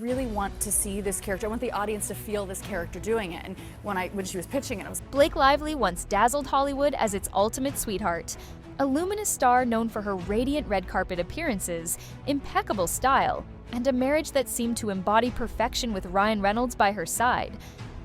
really want to see this character. I want the audience to feel this character doing it. And when she was pitching it, I was... Blake Lively once dazzled Hollywood as its ultimate sweetheart. A luminous star known for her radiant red carpet appearances, impeccable style, and a marriage that seemed to embody perfection with Ryan Reynolds by her side.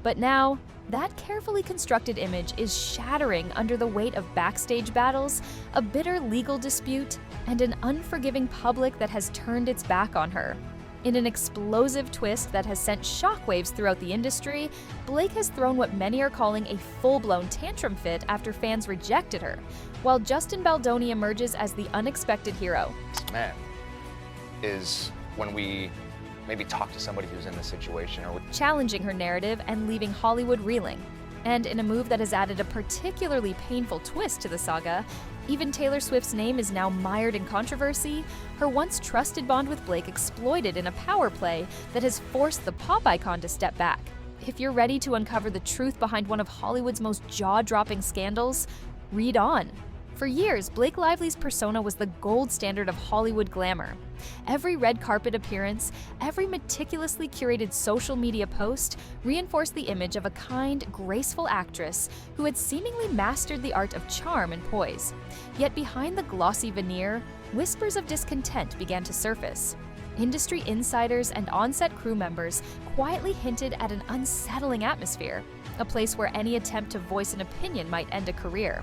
But now, that carefully constructed image is shattering under the weight of backstage battles, a bitter legal dispute, and an unforgiving public that has turned its back on her. In an explosive twist that has sent shockwaves throughout the industry, Blake has thrown what many are calling a full-blown tantrum fit after fans rejected her, while Justin Baldoni emerges as the unexpected hero. Man, is when we maybe talk to somebody who's in this situation, or challenging her narrative and leaving Hollywood reeling. And in a move that has added a particularly painful twist to the saga, even Taylor Swift's name is now mired in controversy, her once trusted bond with Blake exploited in a power play that has forced the pop icon to step back. If you're ready to uncover the truth behind one of Hollywood's most jaw-dropping scandals, read on. For years, Blake Lively's persona was the gold standard of Hollywood glamour. Every red carpet appearance, every meticulously curated social media post reinforced the image of a kind, graceful actress who had seemingly mastered the art of charm and poise. Yet behind the glossy veneer, whispers of discontent began to surface. Industry insiders and on-set crew members quietly hinted at an unsettling atmosphere, a place where any attempt to voice an opinion might end a career.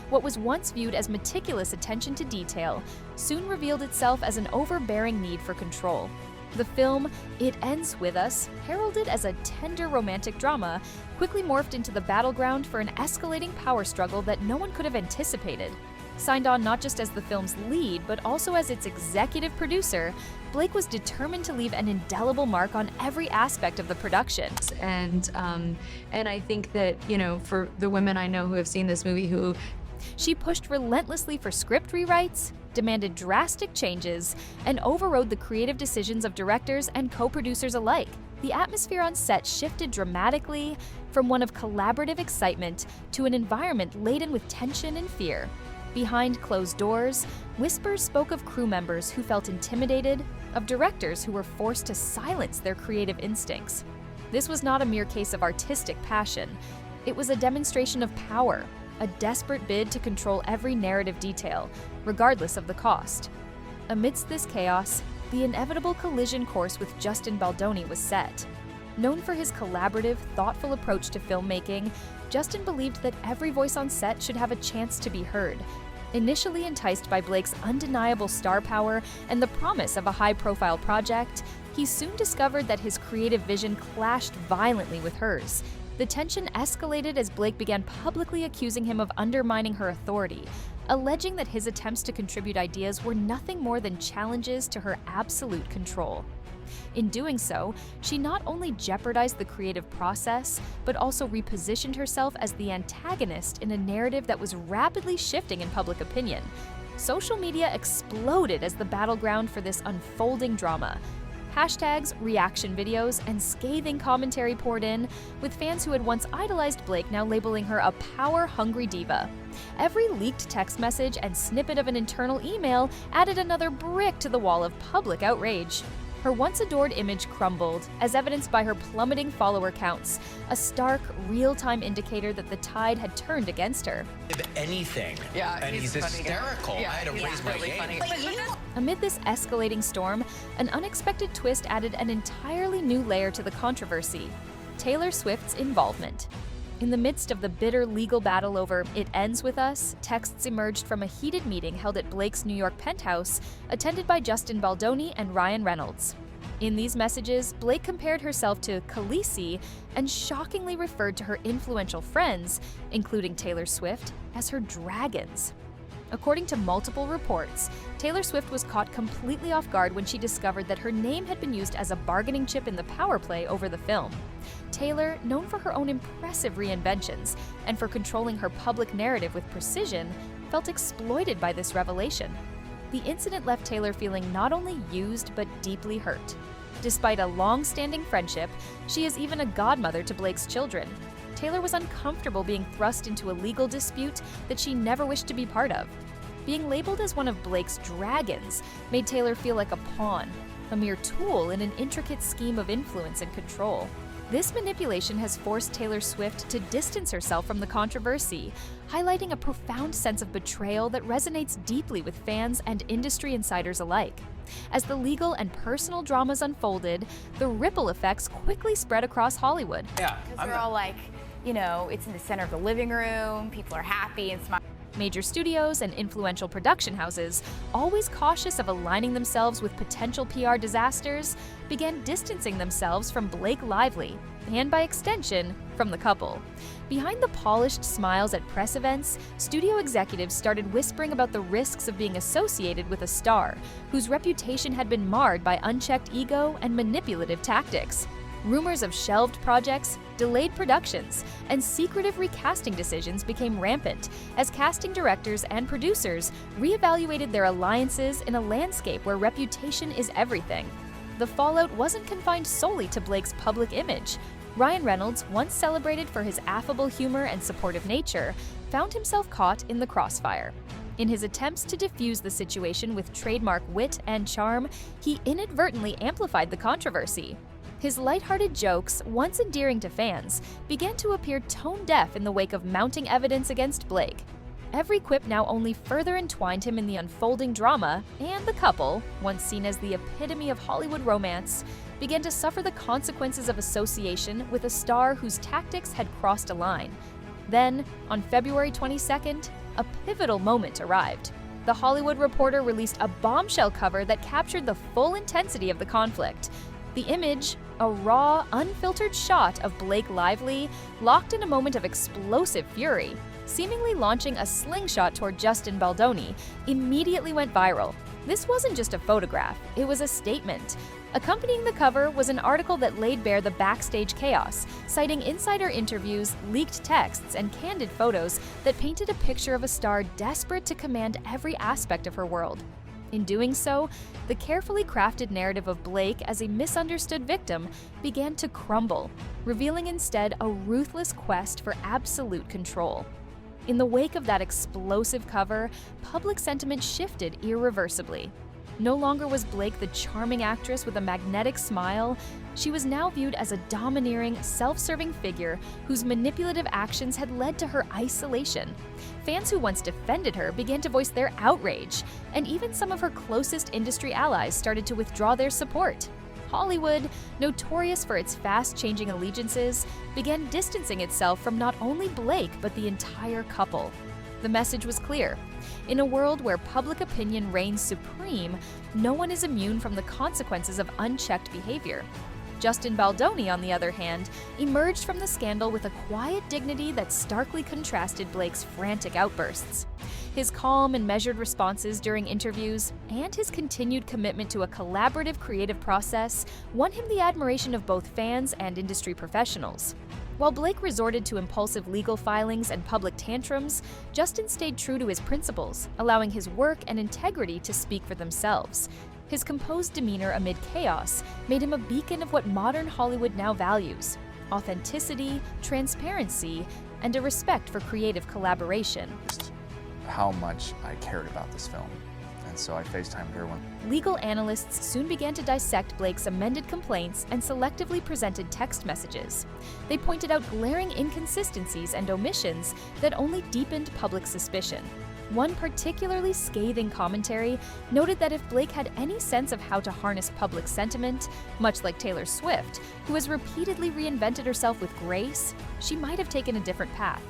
What was once viewed as meticulous attention to detail soon revealed itself as an overbearing need for control. The film, It Ends With Us, heralded as a tender romantic drama, quickly morphed into the battleground for an escalating power struggle that no one could have anticipated. Signed on not just as the film's lead, but also as its executive producer, Blake was determined to leave an indelible mark on every aspect of the production. And I think that, you know, for the women I know who have seen this movie She pushed relentlessly for script rewrites, demanded drastic changes, and overrode the creative decisions of directors and co-producers alike. The atmosphere on set shifted dramatically from one of collaborative excitement to an environment laden with tension and fear. Behind closed doors, whispers spoke of crew members who felt intimidated, of directors who were forced to silence their creative instincts. This was not a mere case of artistic passion. It was a demonstration of power, a desperate bid to control every narrative detail, regardless of the cost. Amidst this chaos, the inevitable collision course with Justin Baldoni was set. Known for his collaborative, thoughtful approach to filmmaking, Justin believed that every voice on set should have a chance to be heard. Initially enticed by Blake's undeniable star power and the promise of a high-profile project, he soon discovered that his creative vision clashed violently with hers. The tension escalated as Blake began publicly accusing him of undermining her authority, alleging that his attempts to contribute ideas were nothing more than challenges to her absolute control. In doing so, she not only jeopardized the creative process, but also repositioned herself as the antagonist in a narrative that was rapidly shifting in public opinion. Social media exploded as the battleground for this unfolding drama. Hashtags, reaction videos, and scathing commentary poured in, with fans who had once idolized Blake now labeling her a power-hungry diva. Every leaked text message and snippet of an internal email added another brick to the wall of public outrage. Her once-adored image crumbled, as evidenced by her plummeting follower counts, a stark, real-time indicator that the tide had turned against her. If anything, and he's hysterical. I had to raise my game. Amid this escalating storm, an unexpected twist added an entirely new layer to the controversy: Taylor Swift's involvement. In the midst of the bitter legal battle over It Ends With Us, texts emerged from a heated meeting held at Blake's New York penthouse, attended by Justin Baldoni and Ryan Reynolds. In these messages, Blake compared herself to Khaleesi and shockingly referred to her influential friends, including Taylor Swift, as her dragons. According to multiple reports, Taylor Swift was caught completely off guard when she discovered that her name had been used as a bargaining chip in the power play over the film. Taylor, known for her own impressive reinventions and for controlling her public narrative with precision, felt exploited by this revelation. The incident left Taylor feeling not only used but deeply hurt. Despite a long-standing friendship, she is even a godmother to Blake's children. Taylor was uncomfortable being thrust into a legal dispute that she never wished to be part of. Being labeled as one of Blake's dragons made Taylor feel like a pawn. a mere tool in an intricate scheme of influence and control. This manipulation has forced Taylor Swift to distance herself from the controversy, highlighting a profound sense of betrayal that resonates deeply with fans and industry insiders alike. As the legal and personal dramas unfolded, the ripple effects quickly spread across Hollywood. Yeah, Because they're all like, you know, it's in the center of the living room, people are happy and smiling. Major studios and influential production houses, always cautious of aligning themselves with potential PR disasters, began distancing themselves from Blake Lively, and by extension, from the couple. Behind the polished smiles at press events, studio executives started whispering about the risks of being associated with a star whose reputation had been marred by unchecked ego and manipulative tactics. Rumors of shelved projects, delayed productions, and secretive recasting decisions became rampant as casting directors and producers reevaluated their alliances in a landscape where reputation is everything. The fallout wasn't confined solely to Blake's public image. Ryan Reynolds, once celebrated for his affable humor and supportive nature, found himself caught in the crossfire. In his attempts to diffuse the situation with trademark wit and charm, he inadvertently amplified the controversy. His lighthearted jokes, once endearing to fans, began to appear tone-deaf in the wake of mounting evidence against Blake. Every quip now only further entwined him in the unfolding drama, and the couple, once seen as the epitome of Hollywood romance, began to suffer the consequences of association with a star whose tactics had crossed a line. Then, on February 22nd, a pivotal moment arrived. The Hollywood Reporter released a bombshell cover that captured the full intensity of the conflict. The image, a raw, unfiltered shot of Blake Lively, locked in a moment of explosive fury, seemingly launching a slingshot toward Justin Baldoni, immediately went viral. This wasn't just a photograph, it was a statement. Accompanying the cover was an article that laid bare the backstage chaos, citing insider interviews, leaked texts, and candid photos that painted a picture of a star desperate to command every aspect of her world. In doing so, the carefully crafted narrative of Blake as a misunderstood victim began to crumble, revealing instead a ruthless quest for absolute control. In the wake of that explosive cover, public sentiment shifted irreversibly. No longer was Blake the charming actress with a magnetic smile. She was now viewed as a domineering, self-serving figure whose manipulative actions had led to her isolation. Fans who once defended her began to voice their outrage, and even some of her closest industry allies started to withdraw their support. Hollywood, notorious for its fast-changing allegiances, began distancing itself from not only Blake but the entire couple. The message was clear. In a world where public opinion reigns supreme, no one is immune from the consequences of unchecked behavior. Justin Baldoni, on the other hand, emerged from the scandal with a quiet dignity that starkly contrasted Blake's frantic outbursts. His calm and measured responses during interviews, and his continued commitment to a collaborative creative process, won him the admiration of both fans and industry professionals. While Blake resorted to impulsive legal filings and public tantrums, Justin stayed true to his principles, allowing his work and integrity to speak for themselves. His composed demeanor amid chaos made him a beacon of what modern Hollywood now values: authenticity, transparency, and a respect for creative collaboration. How much I cared about this film. And so I FaceTimed her when... Legal analysts soon began to dissect Blake's amended complaints and selectively presented text messages. They pointed out glaring inconsistencies and omissions that only deepened public suspicion. One particularly scathing commentary noted that if Blake had any sense of how to harness public sentiment, much like Taylor Swift, who has repeatedly reinvented herself with grace, she might have taken a different path.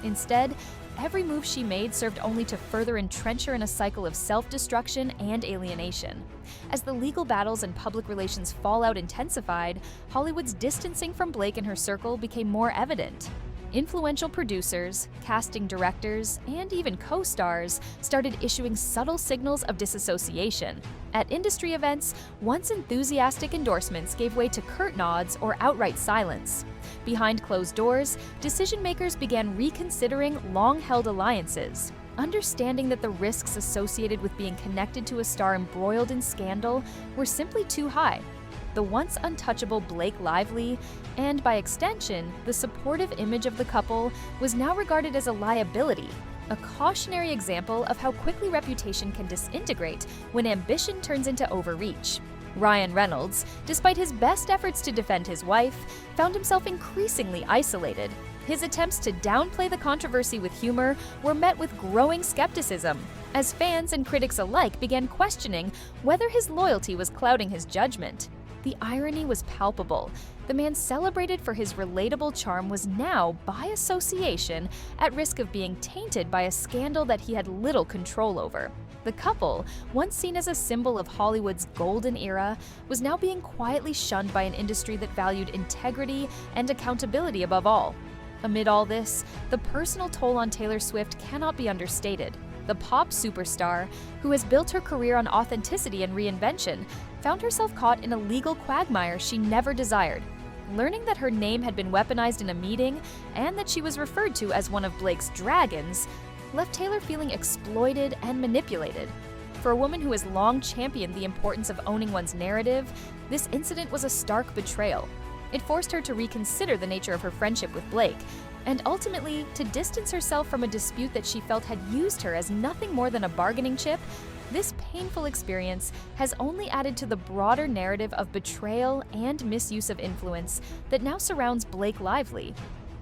Instead, every move she made served only to further entrench her in a cycle of self-destruction and alienation. As the legal battles and public relations fallout intensified, Hollywood's distancing from Blake and her circle became more evident. Influential producers, casting directors, and even co-stars started issuing subtle signals of disassociation. At industry events, once enthusiastic endorsements gave way to curt nods or outright silence. Behind closed doors, decision-makers began reconsidering long-held alliances, understanding that the risks associated with being connected to a star embroiled in scandal were simply too high. The once untouchable Blake Lively, and by extension, the supportive image of the couple, was now regarded as a liability, a cautionary example of how quickly reputation can disintegrate when ambition turns into overreach. Ryan Reynolds, despite his best efforts to defend his wife, found himself increasingly isolated. His attempts to downplay the controversy with humor were met with growing skepticism, as fans and critics alike began questioning whether his loyalty was clouding his judgment. The irony was palpable. The man celebrated for his relatable charm was now, by association, at risk of being tainted by a scandal that he had little control over. The couple, once seen as a symbol of Hollywood's golden era, was now being quietly shunned by an industry that valued integrity and accountability above all. Amid all this, the personal toll on Taylor Swift cannot be understated. The pop superstar, who has built her career on authenticity and reinvention, found herself caught in a legal quagmire she never desired. Learning that her name had been weaponized in a meeting and that she was referred to as one of Blake's dragons left Taylor feeling exploited and manipulated. For a woman who has long championed the importance of owning one's narrative, this incident was a stark betrayal. It forced her to reconsider the nature of her friendship with Blake, and ultimately to distance herself from a dispute that she felt had used her as nothing more than a bargaining chip. This painful experience has only added to the broader narrative of betrayal and misuse of influence that now surrounds Blake Lively.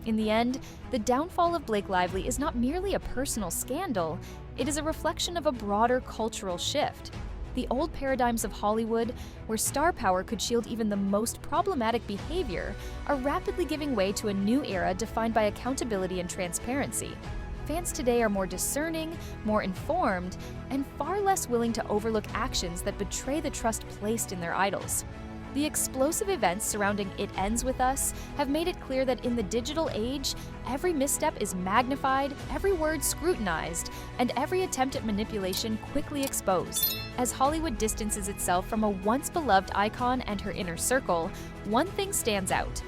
In the end, the downfall of Blake Lively is not merely a personal scandal, it is a reflection of a broader cultural shift. The old paradigms of Hollywood, where star power could shield even the most problematic behavior, are rapidly giving way to a new era defined by accountability and transparency. Fans today are more discerning, more informed, and far less willing to overlook actions that betray the trust placed in their idols. The explosive events surrounding It Ends With Us have made it clear that in the digital age, every misstep is magnified, every word scrutinized, and every attempt at manipulation quickly exposed. As Hollywood distances itself from a once beloved icon and her inner circle, one thing stands out: